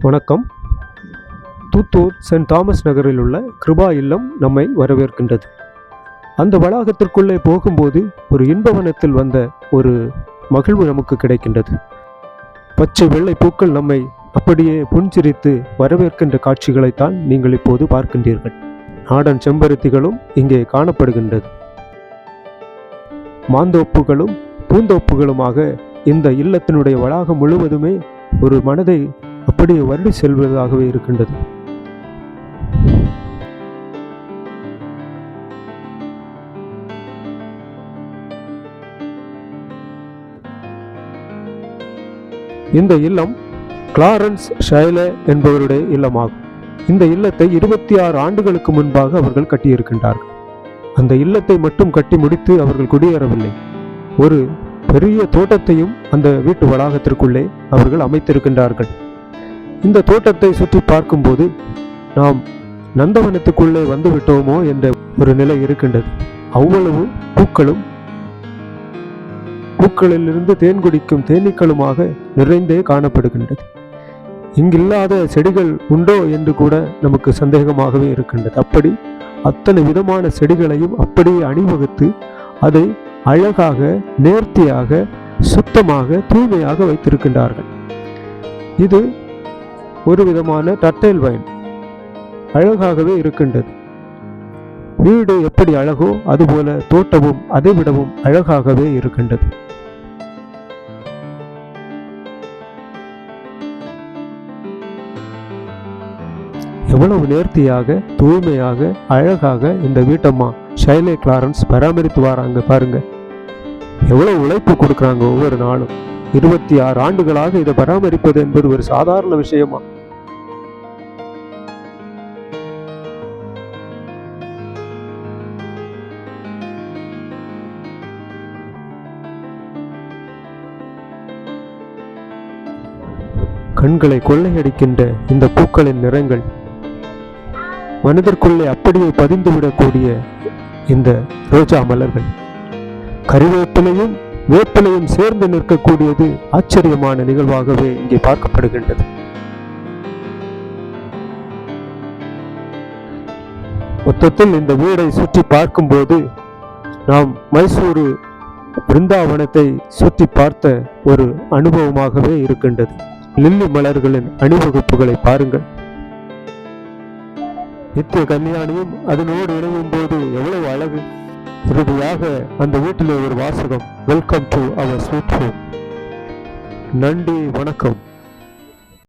வணக்கம். Thoothoor send Thomas நகரில் உள்ள கிருபா இல்லம் நம்மை வரவேற்கின்றது. அந்த வளாகத்திற்குள்ளே போகும்போது ஒரு இன்பவனத்தில் வந்த ஒரு மகிழ்வு நமக்கு கிடைக்கின்றது. பச்சை வெள்ளை பூக்கள் நம்மை அப்படியே புன்சிரித்து வரவேற்கின்ற காட்சிகளைத்தான் நீங்கள் இப்போது பார்க்கின்றீர்கள். நாடன் செம்பருத்திகளும் இங்கே காணப்படுகின்றது. மாந்தோப்புகளும் பூந்தோப்புகளுமாக இந்த இல்லத்தினுடைய வளாகம் முழுவதுமே ஒரு மனதை அப்படியே வருடி செல்வதாகவே இருக்கின்றது. இந்த இல்லம் கிளாரன்ஸ் ஷைலே என்பவருடைய இல்லமாகும். இந்த இல்லத்தை 26 ஆண்டுகளுக்கு முன்பாக அவர்கள் கட்டியிருக்கின்றார்கள். அந்த இல்லத்தை மட்டும் கட்டி முடித்து அவர்கள் குடியேறவில்லை. ஒரு பெரிய தோட்டத்தையும் அந்த வீட்டு வளாகத்திற்குள்ளே அவர்கள் அமைத்திருக்கின்றார்கள். இந்த தோட்டத்தை சுற்றி பார்க்கும்போது நாம் நந்தவனத்துக்குள்ளே வந்து விட்டோமோ என்ற ஒரு நிலை இருக்கின்றது. அவ்வளவு பூக்களிலிருந்து தேன் குடிக்கும் தேனீக்களுமாக நிறைந்தே காணப்படுகின்றது. இங்கில்லாத செடிகள் உண்டோ என்று கூட நமக்கு சந்தேகமாகவே இருக்கின்றது. அப்படி அத்தனை விதமான செடிகளையும் அப்படியே அணிவகுத்து அதை அழகாக, நேர்த்தியாக, சுத்தமாக, தூய்மையாக வைத்திருக்கின்றார்கள். இது ஒரு விதமான டர்டைல் வைன் அழகாகவே இருக்கின்றது. வீடு எப்படி அழகோ அதுபோல தோட்டமும் அதைவிடவும் அழகாகவே இருக்கின்றது. எவ்வளவு நேர்த்தியாக, தூய்மையாக, அழகாக இந்த வீட்டம்மா ஷைலே கிளாரன்ஸ் பராமரித்து வராங்க பாருங்க. எவ்வளவு உழைப்பு கொடுக்குறாங்க ஒவ்வொரு நாளும். 26 ஆண்டுகளாக இதை பராமரிப்பது என்பது ஒரு சாதாரண விஷயமா? கண்களை கொள்ளையடிக்கின்ற இந்த பூக்களின் நிறங்கள், மனதிற்குள்ளே அப்படியே பதிந்துவிடக்கூடிய இந்த ரோஜா மலர்கள், கறிவேப்பிலையும் வேப்பிலையும் சேர்ந்து நிற்கக்கூடியது ஆச்சரியமான நிகழ்வாகவே இங்கே பார்க்கப்படுகின்றது. மொத்தத்தில் இந்த வீடை சுற்றி பார்க்கும்போது நாம் மைசூரு பிருந்தாவனத்தை சுற்றி பார்த்த ஒரு அனுபவமாகவே இருக்கின்றது. லில்லி மலர்களின் அணிவகுப்புகளை பாருங்கள். நித்திய கல்யாணியும் அதனோடு இணையும் போது எவ்வளவு அழகு! இறுதியாக அந்த வீட்டிலே ஒரு வாசகம், welcome to our sweet home. நன்றி, வணக்கம்.